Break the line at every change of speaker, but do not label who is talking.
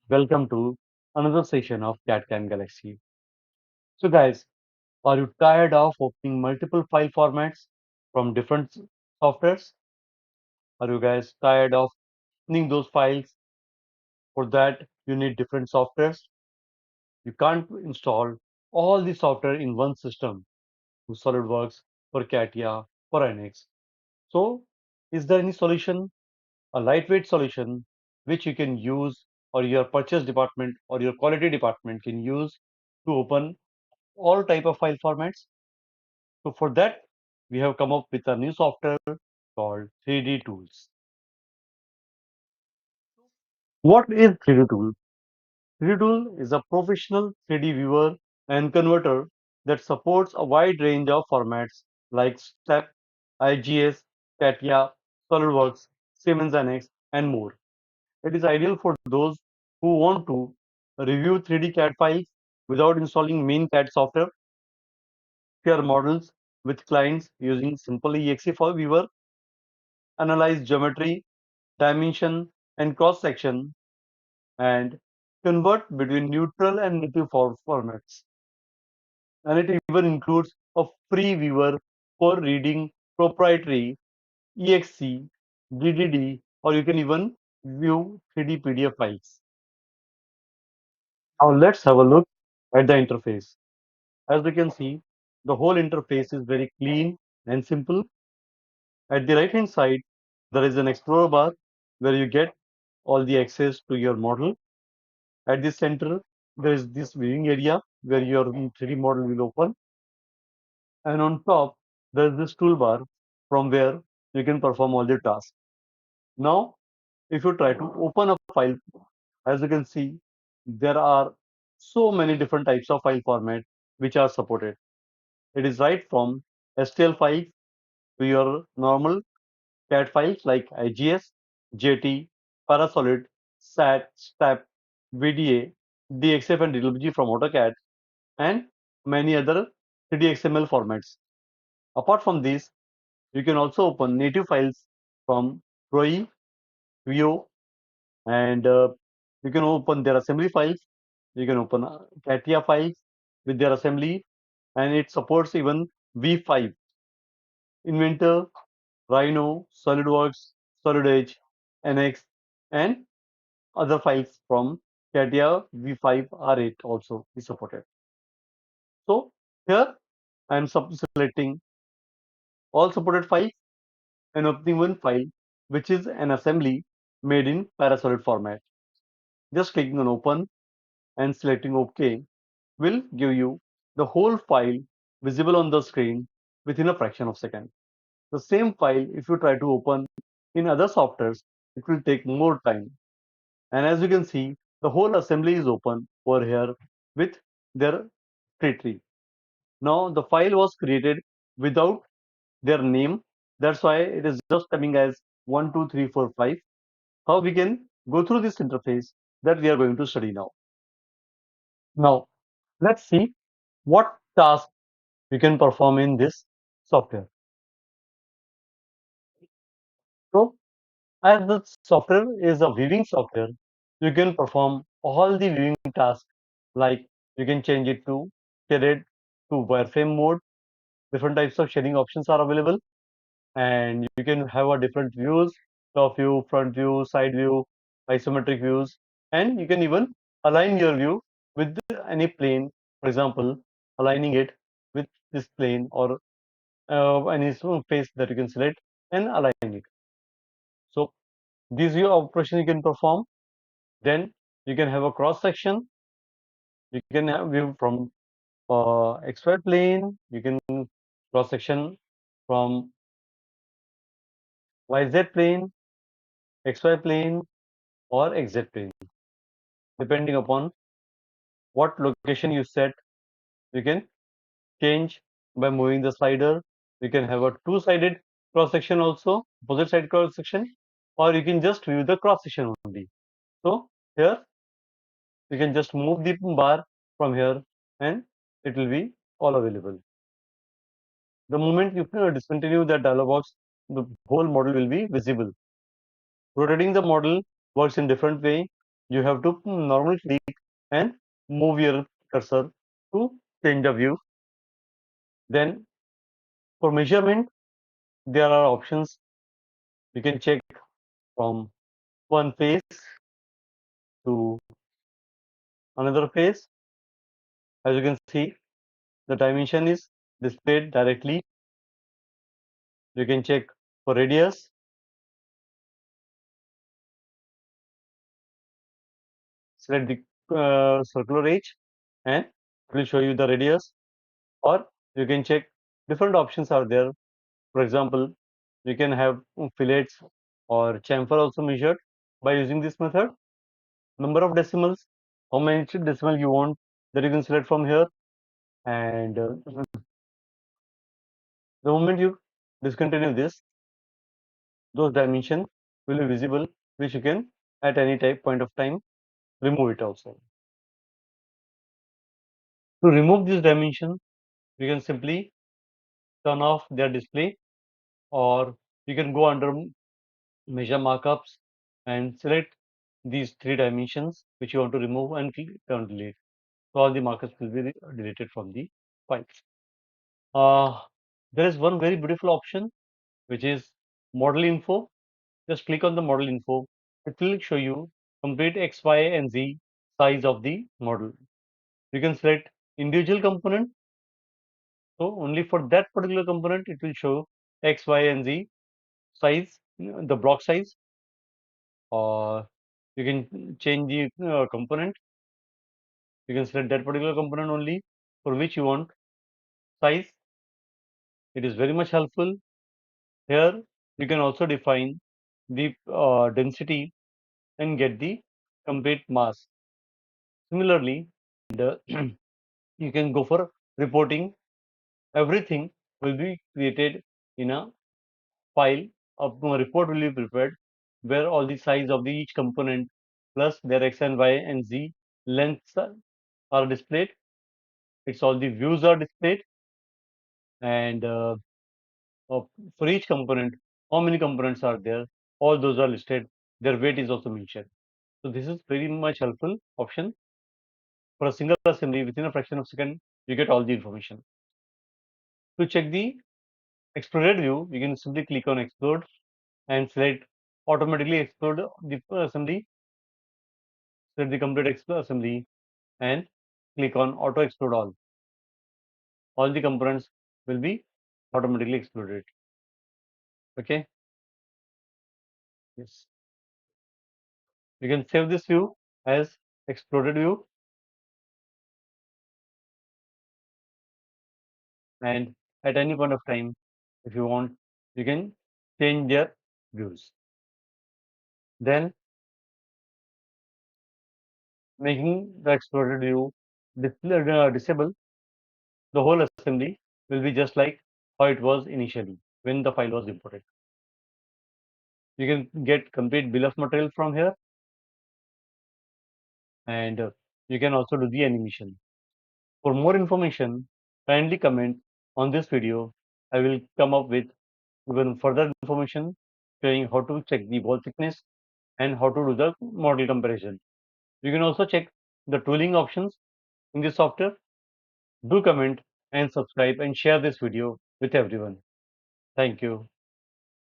Welcome to another session of CAD CAM Galaxy. So, guys, are you tired of opening multiple file formats from different softwares? Are you guys tired of opening those files? For that, you need different softwares. You can't install all the software in one system to Solidworks, for CATIA, for NX. So, is there any solution, a lightweight solution, which you can use, or your purchase department or your quality department can use to open all type of file formats? So for that, we have come up with a new software called 3D Tools. What is 3D Tool? 3D Tool is a professional 3D viewer and converter that supports a wide range of formats like STEP, IGES, CATIA, SolidWorks, Siemens NX, and more. It is ideal for those who want to review 3D CAD files without installing main CAD software, share models with clients using simple EXE for viewer, analyze geometry, dimension, and cross section, and convert between neutral and native formats. And it even includes a free viewer for reading proprietary EXE, DDD, or you can even view 3D PDF files. Now let's have a look at the interface. As you can see, the whole interface is very clean and simple. At the right hand side, there is an explorer bar where you get all the access to your model. At the center, there is this viewing area where your 3D model will open. And on top, there is this toolbar from where you can perform all the tasks. Now, if you try to open a file, as you can see, there are so many different types of file format which are supported. It is right from STL files to your normal CAD files like IGS, JT, Parasolid, SAT, STEP, VDA, DXF, and DWG from AutoCAD, and many other 3D XML formats. Apart from these, you can also open native files from Creo, Veo, and you can open their assembly files. You can open CATIA files with their assembly, and it supports even V5, Inventor, Rhino, SolidWorks, Solidedge, NX, and other files from CATIA V5 R8 also is supported. So here I am selecting all supported files and opening one file which is an assembly made in Parasolid format. Just clicking on open and selecting OK will give you the whole file visible on the screen within a fraction of a second. The same file, if you try to open in other softwares, it will take more time. And as you can see, the whole assembly is open over here with their tree. Now the file was created without their name. That's why it is just coming as 1, 2, 3, 4, 5. How we can go through this interface that we are going to study now. Now, let's see what task we can perform in this software. So, as the software is a viewing software, you can perform all the viewing tasks like you can change it to shaded to wireframe mode. Different types of shading options are available, and you can have a different views, top view, front view, side view, isometric views, and you can even align your view with any plane. For example, aligning it with this plane or any face that you can select and align it. So these view operation you can perform. Then you can have a cross section. You can have view from XY plane. You can cross section from YZ plane, XY plane, or XZ plane. Depending upon what location you set, you can change by moving the slider. You can have a two-sided cross section also, opposite side cross section, or you can just view the cross section only. So here you can just move the bar from here and it will be all available. The moment you discontinue that dialog box, the whole model will be visible. Rotating the model works in different way. You have to normally click and move your cursor to change the view. Then for measurement, there are options. You can check from one face to another face. As you can see, the dimension is displayed directly. You can check for radius, select the circular edge, and it will show you the radius. Or you can check different options are there. For example, you can have fillets or chamfer also measured by using this method. Number of decimals, how many decimal you want, that you can select from here. And the moment you discontinue this, those dimensions will be visible, which you can at any type point of time remove it also. To remove this dimension, you can simply turn off their display, or you can go under measure markups and select these three dimensions which you want to remove and click on delete. So all the markups will be deleted from the files. There is one very beautiful option which is model info. Just click on the model info. It will show you complete X, Y, and Z size of the model. You can select individual component. So only for that particular component, it will show X, Y, and Z size, the block size. Or you can change the component. You can select that particular component only for which you want size. It is very much helpful. Here you can also define the density and get the complete mass. Similarly, the you can go for reporting. Everything will be created in a file. A report will be prepared where all the size of the each component plus their x and y and z lengths are displayed. It's all the views are displayed, and uh, for each component, how many components are there? All those are listed. Their weight is also mentioned. So this is very much helpful option for a single assembly. Within a fraction of a second, you get all the information. To check the exploded view, you can simply click on explode and select automatically explode the assembly. Select the complete explode assembly and click on auto explode all. All the components will be automatically exploded. Okay. Yes. You can save this view as exploded view, and at any point of time, if you want, you can change their views. Then making the exploded view disable, the whole assembly will be just like how it was initially when the file was imported. You can get complete bill of material from here, and you can also do the animation. For more information, kindly comment on this video. I will come up with even further information showing how to check the wall thickness and how to do the model comparison. You can also check the tooling options in this software. Do comment and subscribe and share this video with everyone. Thank you.